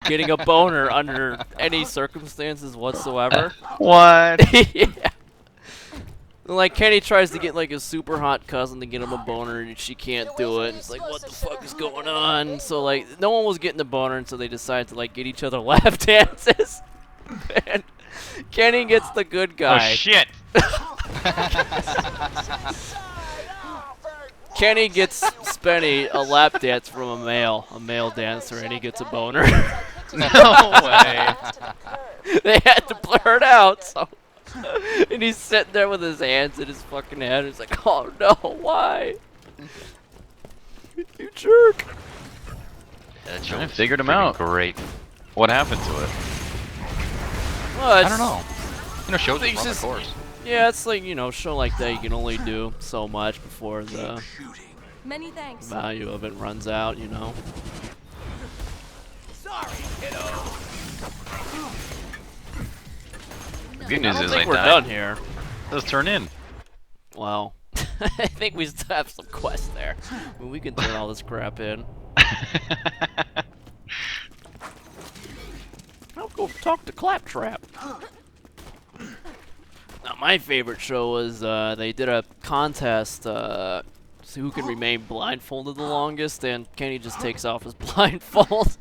getting a boner under any circumstances whatsoever. What? Yeah. Like, Kenny tries to get, like, his super hot cousin to get him a boner, and she can't do it. And it's like, what the fuck is going on? So, like, no one was getting the boner, and so they decided to, like, get each other lap dances. And Kenny gets the good guy. Oh, shit! Kenny gets Spenny a lap dance from a male dancer, and he gets a boner. No way! They had to blur it out, so... And he's sitting there with his hands in his fucking head. He's like, oh no, why? You jerk. That I figured him out. Great. What happened to it? Well, I don't know. You know, shows It's run the just- course. Yeah, it's like, you know, a show like that, you can only do so much before the Many thanks. value of it runs out, you know? The good I news don't is think I we're died. done here. Let's turn in. Well, I think we still have some quests there. I mean, we can turn all this crap in. I'll go talk to Claptrap. Now, my favorite show was they did a contest, see who can remain blindfolded the longest, and Kenny just takes off his blindfold.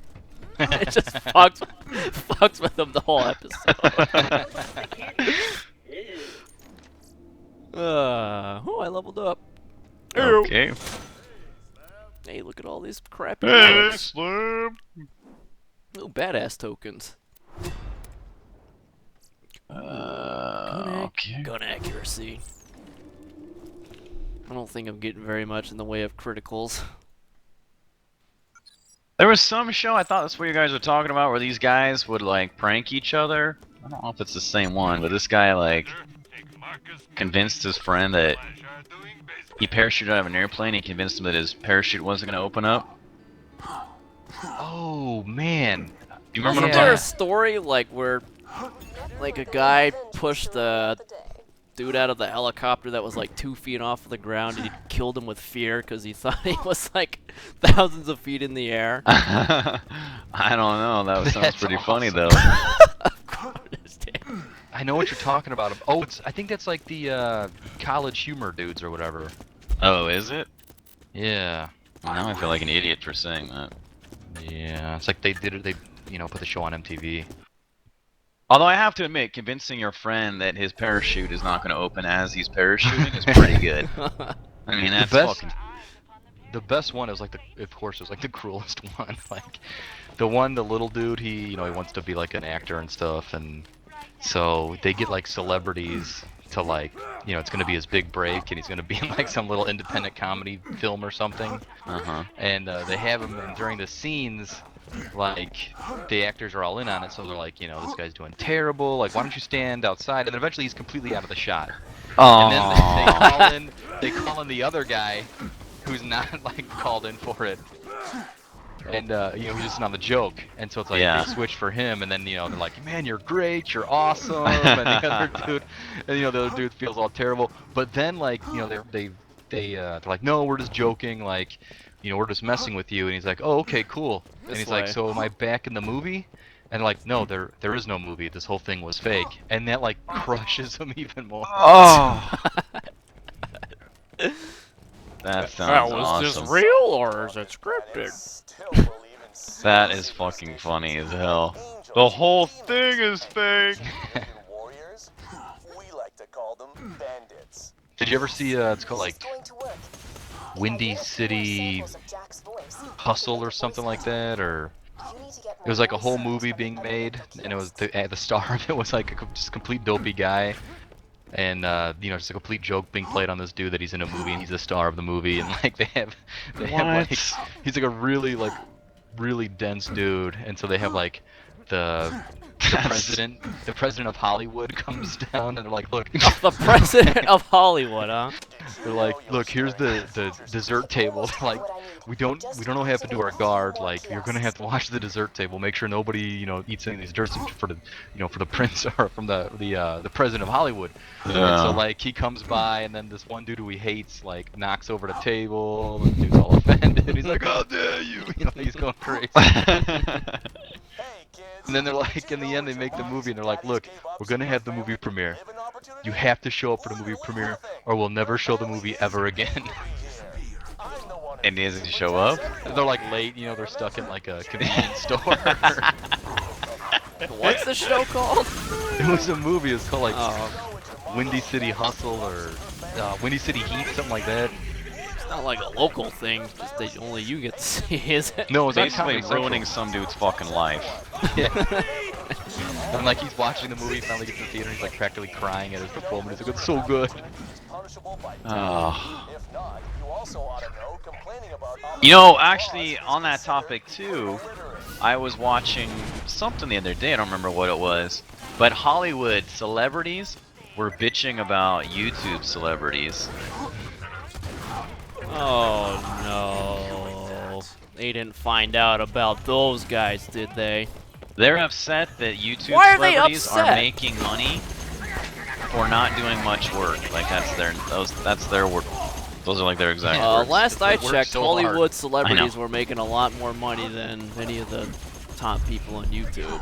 It just fucks with him the whole episode. Oh, I leveled up. Okay. Hey, look at all these crappy Hey, looks. Slim. Little badass tokens. Okay. Gun accuracy. I don't think I'm getting very much in the way of criticals. There was some show, I thought that's what you guys were talking about, where these guys would, like, prank each other. I don't know if it's the same one, but this guy, like, convinced his friend that he parachuted out of an airplane. He convinced him that his parachute wasn't going to open up. Oh man. Do you remember Wasn't what I'm there a talking story like where, like, a guy pushed the dude out of the helicopter that was like 2 feet off of the ground, and he killed him with fear because he thought he was like thousands of feet in the air? I don't know. That sounds That's pretty funny, though. I know what you're talking about. Oh, I think that's like the college humor dudes or whatever. Oh, is it? Yeah. Well, now I feel like an idiot for saying that. Yeah. It's like they did it. They put the show on MTV. Although I have to admit, convincing your friend that his parachute is not going to open as he's parachuting is pretty good. I mean, that's fucking... The best one is like of course, it was like the cruelest one. Like the little dude. He wants to be like an actor and stuff, and so they get like celebrities to like, it's gonna be his big break, and he's gonna be in like some little independent comedy film or something. And they have him, and during the scenes, like the actors are all in on it, so they're like, this guy's doing terrible. Like, why don't you stand outside? And then eventually he's completely out of the shot. And then they call in the other guy, who's not like called in for it, and he's just on the joke, and so it's like they switch for him, and then they're like, man, you're great, you're awesome, and the other dude feels all terrible, but then like they're like, no, we're just joking, like we're just messing with you, and he's like, oh, okay, cool, and he's like, so am I back in the movie? And like, no, there is no movie, this whole thing was fake, and that like crushes him even more. Oh. That sounds awesome. Is this real or is it scripted? That is fucking funny as hell. The whole thing is fake. Did you ever see? It's called like Windy City Hustle or something like that, or it was like a whole movie being made, and it was the star of it was like a just complete dopey guy. And just a complete joke being played on this dude that he's in a movie and he's the star of the movie, and like they have like he's like a really dense dude, and so they have like the president of Hollywood comes down, and they're like, look, The president of Hollywood, huh? they're like, look, here's the dessert table. Like, we don't know what happened to our guard. Like, you're gonna have to watch the dessert table. Make sure nobody eats any of these desserts for the for the prince or from the president of Hollywood. And so like he comes by, and then this one dude who he hates like knocks over the table. And the dude's all offended. He's like, how dare you? He's going crazy. And then they're like, in the end, they make the movie, and they're like, look, we're gonna have the movie premiere. You have to show up for the movie premiere, or we'll never show the movie ever again. And he doesn't show up. And they're like late, you know, they're stuck in like a convenience store. What's the show called? It was a movie. It's called like Oh, Windy City Hustle or Windy City Heat, something like that. it's not like a local thing. Just that only you get to see, is it? No, it's on Basically Comedy ruining some dude's fucking life. Central. And like he's watching the movie, finally gets to the theater, and he's like practically crying at his performance. He's like, it's so good. Oh. You know, actually, on that topic too, I was watching something the other day. I don't remember what it was, but Hollywood celebrities were bitching about YouTube celebrities. Oh no. They didn't find out about those guys, did they? They're upset that YouTube Why are they celebrities are upset? making money for not doing much work. Like that's their work. Those are like their exact words. Last I They work checked, so hard. Hollywood celebrities were making a lot more money than any of the top people on YouTube.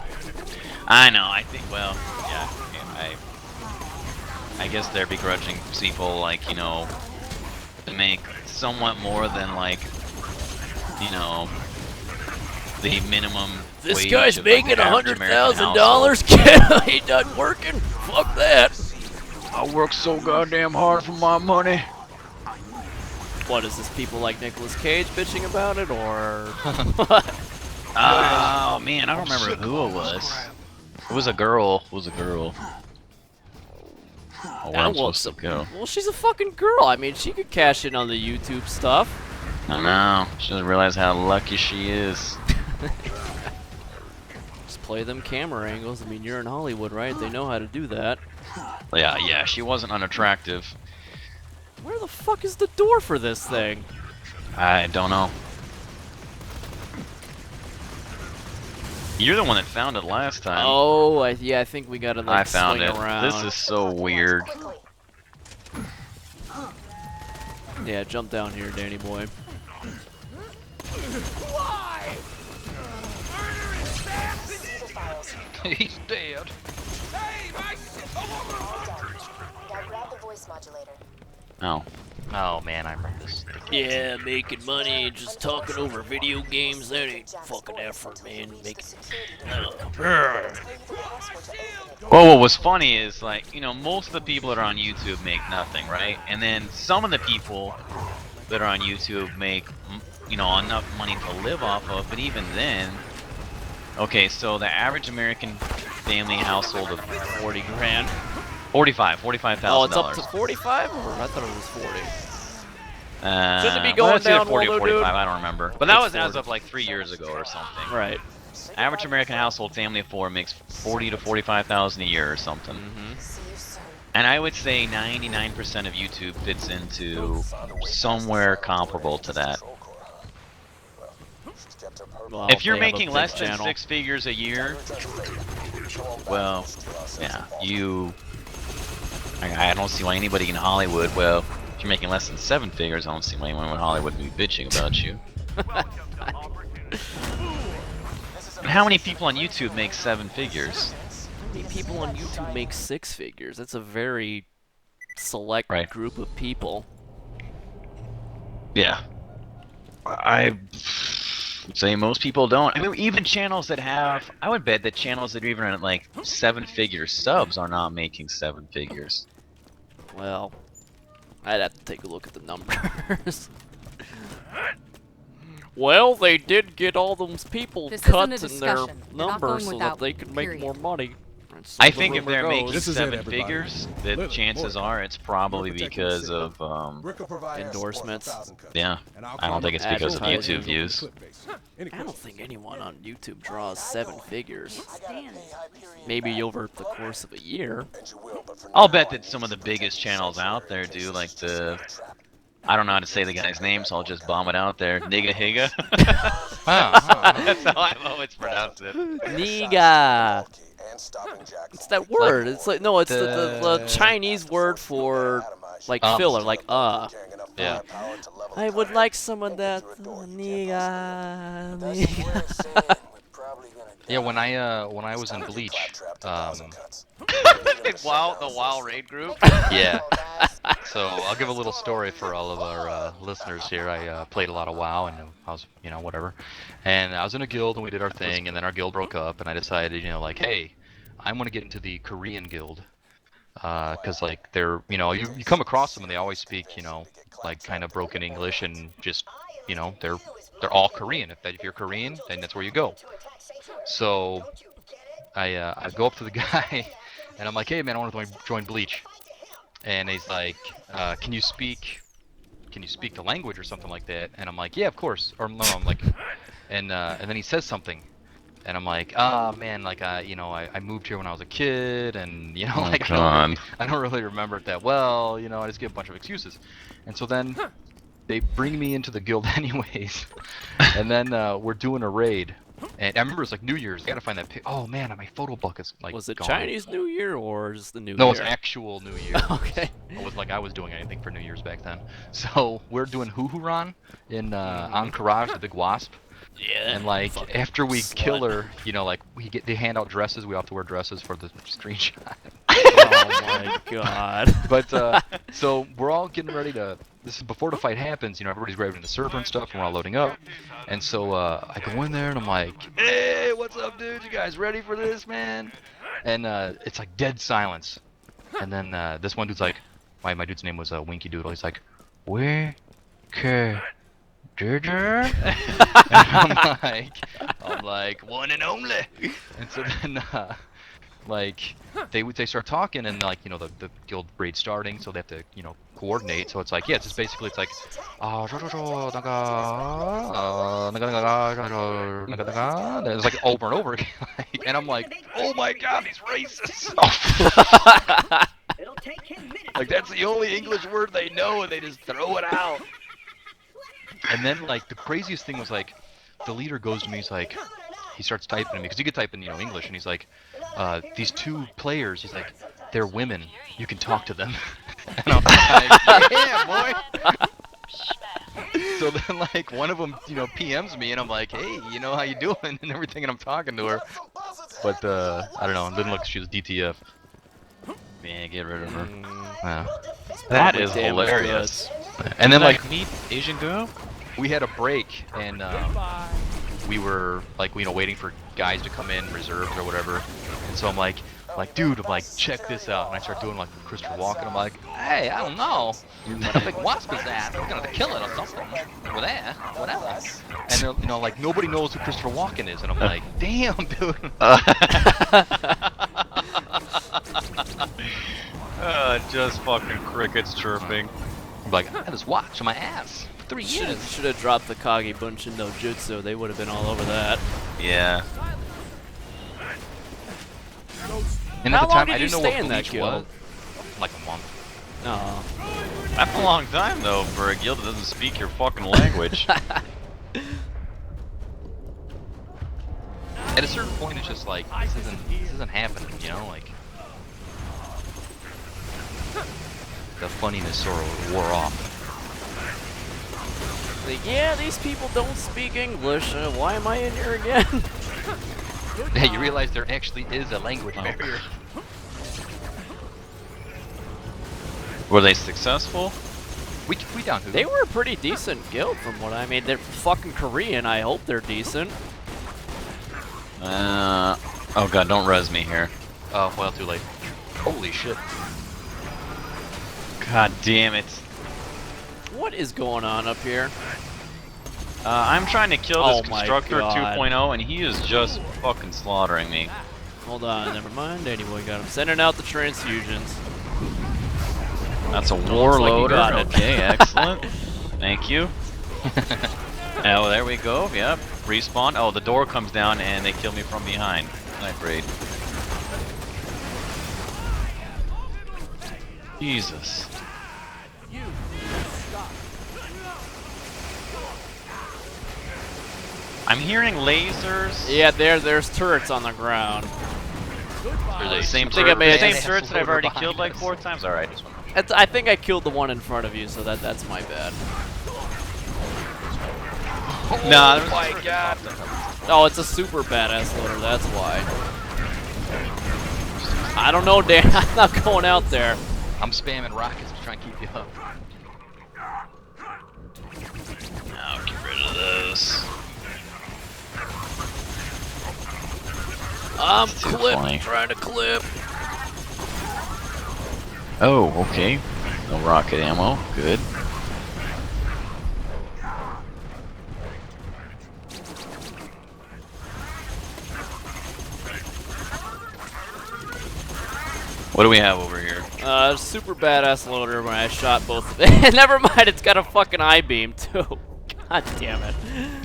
I know. I think. Well, yeah. I guess they're begrudging people like to make somewhat more than like the minimum. This wage guy's of, like, making the average American $100,000. He done working. Fuck that. I work so goddamn hard for my money. What is this? People like Nicolas Cage bitching about it, or Oh man, I don't remember who it was. It was a girl. Oh, where I'm supposed to go? Well, she's a fucking girl. I mean, she could cash in on the YouTube stuff. I know. She doesn't realize how lucky she is. Just play them camera angles. I mean, you're in Hollywood, right? They know how to do that. Yeah. She wasn't unattractive. Where the fuck is the door for this thing? I don't know. You're the one that found it last time. Oh, yeah, I think we gotta like I found swing it. around. This is so weird. Yeah, jump down here, Danny boy. He's dead. Oh. Oh man, I remember this. Yeah, making money, just talking over video games, that ain't fucking effort, man. Well, what was funny is like, most of the people that are on YouTube make nothing, right? And then some of the people that are on YouTube make, enough money to live off of, but even then, okay, so the average American family household of 40 grand. $45,000. Oh, it's up to 45? Or I thought it was 40. Shouldn't it be well, going it's either down, 40 or Waldo, 45, dude? I don't remember. But that It's was as 40. of like 3 years ago or something. Right. Average American household family of 4 makes 40 to 45,000 a year or something. And I would say 99% of YouTube fits into somewhere comparable to that. Well, If you're they have a making big less than channel. 6 figures a year, well, yeah, I don't see why anybody in Hollywood, well, if you're making less than 7 figures, I don't see why anyone in Hollywood would be bitching about you. And how many people on YouTube make 7 figures? How many people on YouTube make 6 figures? That's a very select Right. group of people. Yeah. I would say most people don't. I mean, even channels that have, I would bet that channels that are even at like 7-figure subs are not making 7 figures. Well, I'd have to take a look at the numbers. Well, they did get all those people This isn't a cut in their discussion. You're not numbers going so that without, they could make period. more money. That's I the think if rumor they're goes. making This is it, 7 everybody. figures, the Little, chances more. are it's probably We're protecting because the of, Rick will provide our Endorsements. support for 1,000 cuts. yeah. And I'll I don't think it's because of advertising. YouTube views. Any I don't questions? think anyone on YouTube draws 7 figures. Maybe over the course of a year. I'll bet that some of the biggest channels out there do, like the, I don't know how to say the guy's name, so I'll just bomb it out there. Nigga Higa. That's how I've always pronounced it. Niga. It's that word. It's like no, it's the Chinese word for like filler, like Yeah. I would like some of that niga. Yeah, when I was in Bleach, Wow, the WoW raid group. yeah. So I'll give a little story for all of our listeners here. I played a lot of WoW, and I was, whatever. And I was in a guild, and we did our thing, and then our guild broke up, and I decided, like, hey, I want to get into the Korean guild, because like they're, you come across them, and they always speak, like kind of broken English, and just, they're all Korean. If you're Korean, then that's where you go. So I go up to the guy, and I'm like, hey man, I want to join Bleach. And he's like, can you speak the language or something like that? And I'm like, yeah, of course. Or no, I'm like, and then he says something, and I'm like, ah, man, like I moved here when I was a kid, and like I don't really remember it that well, I just give a bunch of excuses. And so then they bring me into the guild anyways, and then we're doing a raid. And I remember it was like New Year's. I gotta find that pic. Oh man, my photo book is like Was it gone. Chinese New Year or just the New Year? No, it's actual New Year. Okay. It was like I was doing anything for New Year's back then. So we're doing Huhuran in on Courage, the big wasp. Yeah. And like after we slut. kill her, like they hand out dresses. We all have to wear dresses for the screenshot. Oh my god. But so we're all getting ready to. This is before the fight happens. Everybody's grabbing the server and stuff, and we're all loading up. And so I go in there and I'm like, "Hey, what's up, dude? You guys ready for this, man?" And it's like dead silence. And then this one dude's like, my dude's name was Winky Doodle. He's like, "Where, Durger?" And I'm like, "One and only." And so then like they start talking, and like the guild raid starting, so they have to coordinate. So it's like, yeah, it's just basically it's like it's like over and over again. And I'm like, oh my god, he's racist. Like that's the only English word they know, and they just throw it out. And then like the craziest thing was like the leader goes to me, he's like, he starts typing to me because you could type in English, and he's like, these two players, he's like, they're women, you can talk to them. And I'm like, yeah, boy. So then like one of them PMs me, and I'm like, hey, how you doing and everything, and I'm talking to her, but I don't know, it didn't look like she was DTF. Man, get rid of her. Yeah. That is hilarious. And then like meet Asian girl. we had a break, and we were like waiting for guys to come in, reserves or whatever. And so I'm like dude, I'm like, check this out. And I start doing like Christopher Walken. I'm like, hey, I don't know, what a big wasp is that? We're gonna kill it or something. Over there, whatever. And they're like, nobody knows who Christopher Walken is. And I'm like, damn, dude. Just fucking crickets chirping. I'm like, I had this watch on my ass for 3 years. Should have dropped the Kage Bunshin no Jutsu. They would have been all over that. Yeah. And How at the long time, did I you didn't know stay what in that Bleach guild? was. Like a month. No. That's a long time though for a guild that doesn't speak your fucking language. At a certain point, it's just like, this isn't happening, like the funniness sort of wore off. Like, yeah, these people don't speak English. Why am I in here again? Hey, you realize there actually is a language barrier. Were they successful? We down who? They were a pretty decent guild from what I mean. They're fucking Korean. I hope they're decent. Oh god, don't res me here. Oh, well, too late. Holy shit. God damn it. What is going on up here? I'm trying to kill this Oh my Constructor God. 2.0 and he is just fucking slaughtering me. Hold on, never mind. Anyway, got him sending out the transfusions. That's a Looks like you warloader. got it. Okay, excellent. Thank you. Oh, there we go. Yep. Respawn. Oh, the door comes down and they kill me from behind. Not great. Jesus. I'm hearing lasers. Yeah, there's turrets on the ground. Are they the same I think I made same it. turrets that I've already killed like 4 times? Alright. I think I killed the one in front of you, so that's my bad. No, Oh my god. Oh, it's a super badass loader, that's why. I don't know, Dan. I'm not going out there. I'm spamming rockets to try and keep you up. Now get rid of those. I'm That's too funny. trying to clip. Oh, okay. No rocket ammo. Good. What do we have over here? Super badass loader when I shot both of them. Never mind, it's got a fucking I-beam too. God damn it.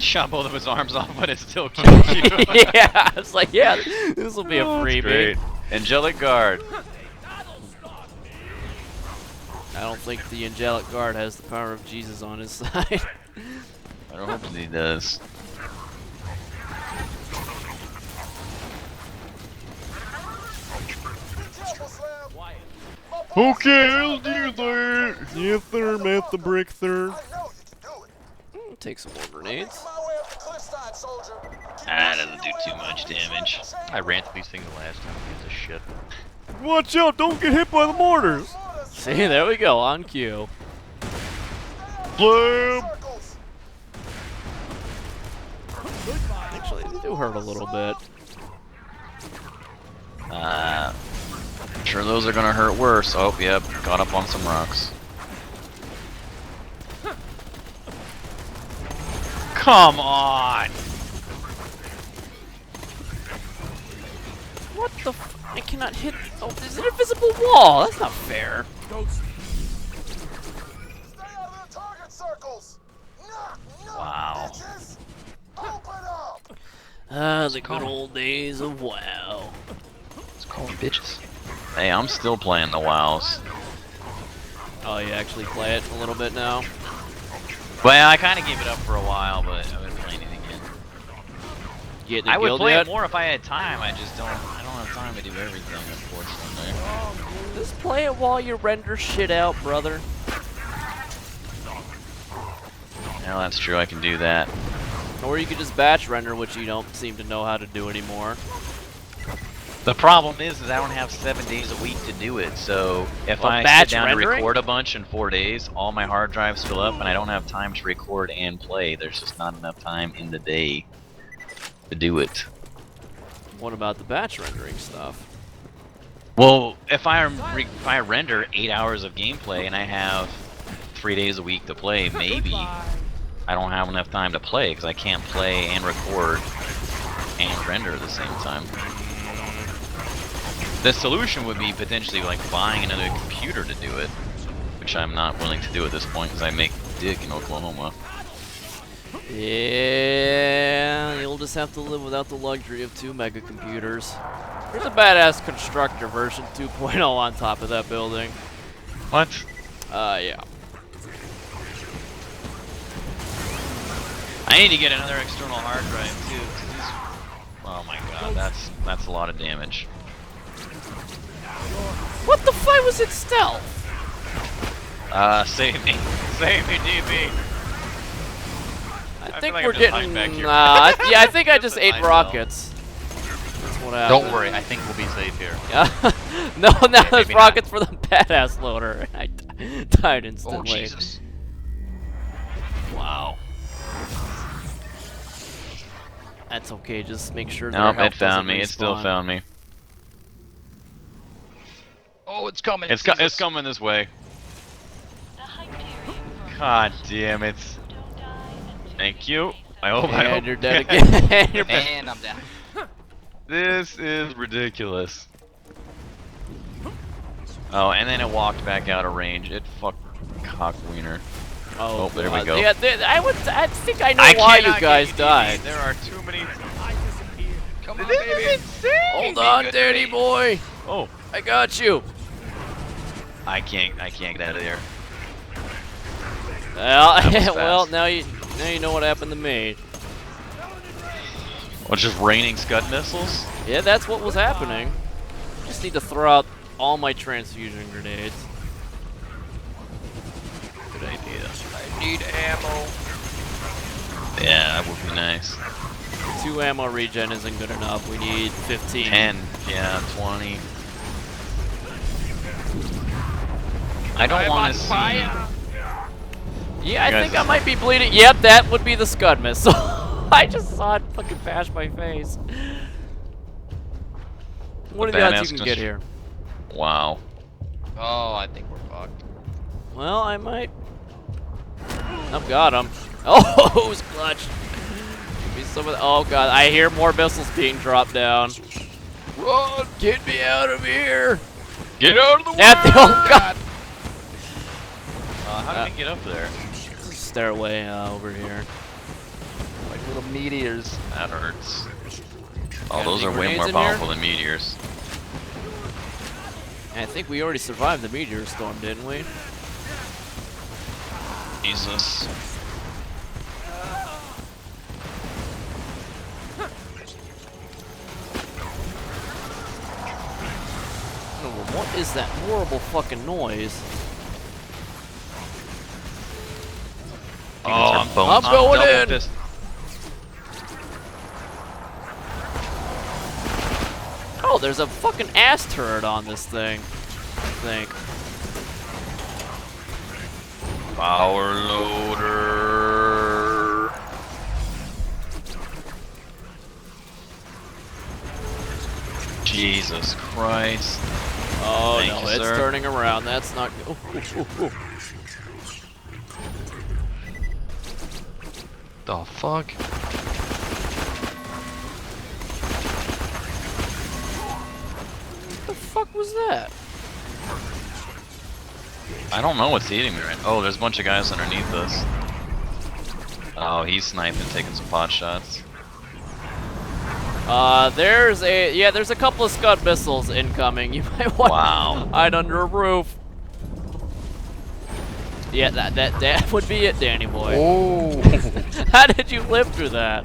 Shot both of his arms off, but it still killed you. Yeah, it's like, yeah, this will be a freebie. Great. Angelic Guard. I don't think the Angelic Guard has the power of Jesus on his side. I hope he does. Okay, I'll do that. Yes, sir, Matt the Brick, sir. Take some more grenades. That doesn't do too much damage. I ran through these things the last time. Piece of shit. Watch out, don't get hit by the mortars. See, there we go, on cue. Blam! Actually, they do hurt a little bit. Sure those are gonna hurt worse. Oh, yep, got up on some rocks. Come on! What the f- I cannot hit- Oh, is it a visible wall? That's not fair. Wow. Ah, the good old days of WoW. Let's call them bitches. Hey, I'm still playing the WoWs. Oh, you actually play it a little bit now? Well, I kind of gave it up for a while, but I've been playing it again. Getting a I would guild play yet? it more if I had time. I just don't. I don't have time to do everything, unfortunately. Just play it while you render shit out, brother. Yeah, that's true. I can do that. Or you could just batch render, which you don't seem to know how to do anymore. The problem is I don't have 7 days a week to do it. So if Well, I sit batch down rendering? to record a bunch in 4 days, all my hard drives fill up, and I don't have time to record and play. There's just not enough time in the day to do it. What about the batch rendering stuff? Well, if I render 8 hours of gameplay and I have 3 days a week to play, maybe I don't have enough time to play because I can't play and record and render at the same time. The solution would be potentially like buying another computer to do it, which I'm not willing to do at this point because I make dick in Oklahoma. Yeah, you'll just have to live without the luxury of 2 mega computers. There's a badass constructor version 2.0 on top of that building. What? Yeah. I need to get another external hard drive too. 'Cause this... Oh my god, that's a lot of damage. What the fuck was it stealth? Save me. Save me, DB. I think like we're I'm just hiding getting. back here. Yeah, I think I just ate I know. rockets. That's what happened. Don't worry, I think we'll be safe here. No, now there's maybe rockets for the badass loader. I died Oh, instantly. Jesus. Wow. That's okay. Just make sure that Nope, our it health found doesn't me. It still respawn. found me. Oh, it's coming. It's coming this way. God damn it. Thank you. I hope And you're dead again. You're back. And I'm down. This is ridiculous. Oh, and then it walked back out of range. It fucked cock wiener. Oh, there we God. go. Yeah, I think I know why you cannot guys get died. There are too many. Come on, This baby. is insane. Hold on, daddy boy. Oh, I got you. I can't get out of there. Well, That was well, fast. now you know what happened to me. Well, just raining Scud missiles? Yeah, that's what was happening. Just need to throw out all my transfusion grenades. Good idea. I need ammo. Yeah, that would be nice. 2 ammo regen isn't good enough. We need 15. 10, yeah, 20. I don't want to see. Yeah, I think I might be bleeding. Yep, that would be the Scud missile. I just saw it fucking bash my face. What are the odds you can get here? Wow. Oh, I think we're fucked. Well, I might. I've got him. Oh, it was clutch. Give me some of the. Oh god, I hear more missiles being dropped down. Run! Get me out of here! Get out of the way! Oh god! How did we get up there? Stairway over here. Like little meteors. That hurts. Oh, Got those any are way grenades more in here? powerful than meteors. I think we already survived the meteor storm, didn't we? Jesus. Oh, what is that horrible fucking noise? Oh, I'm going in. Fist. Oh, there's a fucking ass turret on this thing. I think. Power loader. Jesus Christ. Oh Thank no, you, it's sir. turning around. That's not. Oh, oh, oh. The fuck? What the fuck was that? I don't know what's eating me right now. Oh, there's a bunch of guys underneath us. Oh, he's sniping, taking some pot shots. There's a couple of Scud missiles incoming. You might want Wow. to hide under a roof. Yeah, that would be it, Danny boy. Oh! How did you live through that?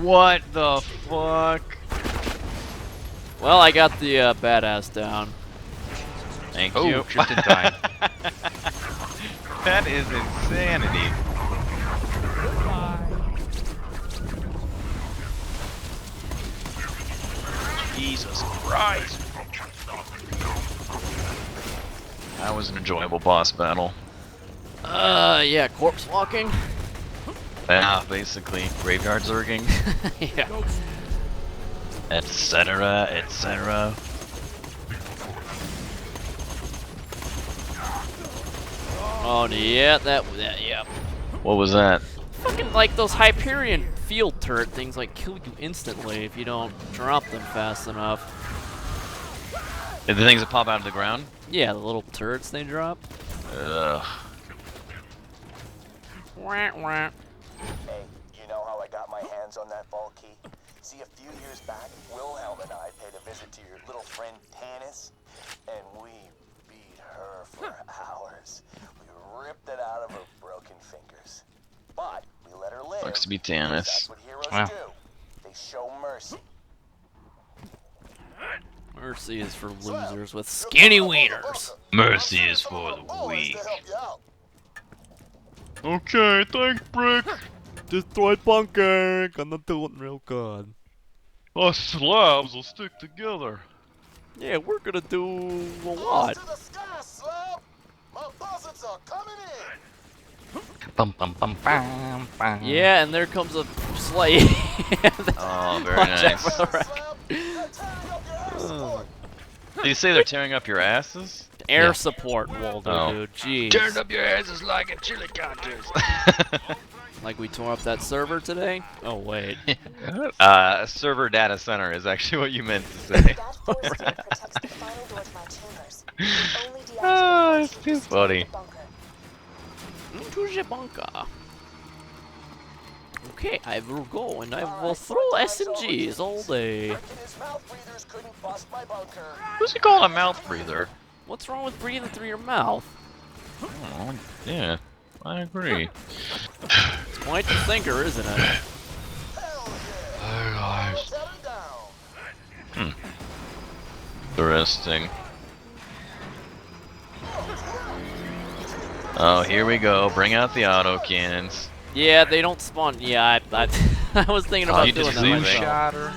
What the fuck? Well, I got the badass down. Thank Oh, you. just in time. That is insanity. Jesus Christ. That was an enjoyable boss battle. Yeah, corpse walking. Yeah, basically. Graveyard zerging, Yeah. etc., etc. Oh yeah, that yeah. What was that? Fucking like those Hyperion field turret things like kill you instantly if you don't drop them fast enough. The things that pop out of the ground? Yeah, the little turrets they drop. Ugh. Wah, wah. Hey, you know how I got my hands on that vault key? See, a few years back, Wilhelm and I paid a visit to your little friend Tanis, and we beat her for hours. We ripped it out of her broken fingers. But we let her live. Looks to be because Tanis. That's what heroes Wow. do. They show mercy. Mercy is for losers with skinny wieners. Mercy is for the weak. Okay, thanks, Brick. Destroyed bunker. Gonna do it real good. Us slabs will stick together. Yeah, we're gonna do a lot. To the sky, slab! My buzzards are coming in! Bum bum bum bum bum. Yeah, and there comes a slave. Oh, very Watch out nice. for the wreck. Slab, they're tearing up your ass support. Did you say they're tearing up your asses? Air Yeah. support, Waldo, Oh. dude. Jeez. Turned up your asses like a chili contest. Like we tore up that server today? Oh, wait. Server data center is actually what you meant to say. That force field protects the final door to my chambers. Only deactivate Oh, once it's you too destroy funny. the bunker. Into the bunker. Okay, I will go and I will throw SMGs all day. Brick and his mouth breathers couldn't bust my bunker. Who's he called a mouth breather? What's wrong with breathing through your mouth? Oh, yeah, I agree. It's quite the thinker, isn't it? Hell yeah! Hey guys. Tear him down. Interesting. Oh, here we go. Bring out the auto cannons. Yeah, they don't spawn. Yeah, I was thinking Oh, about you doing just that lose myself. Shot her.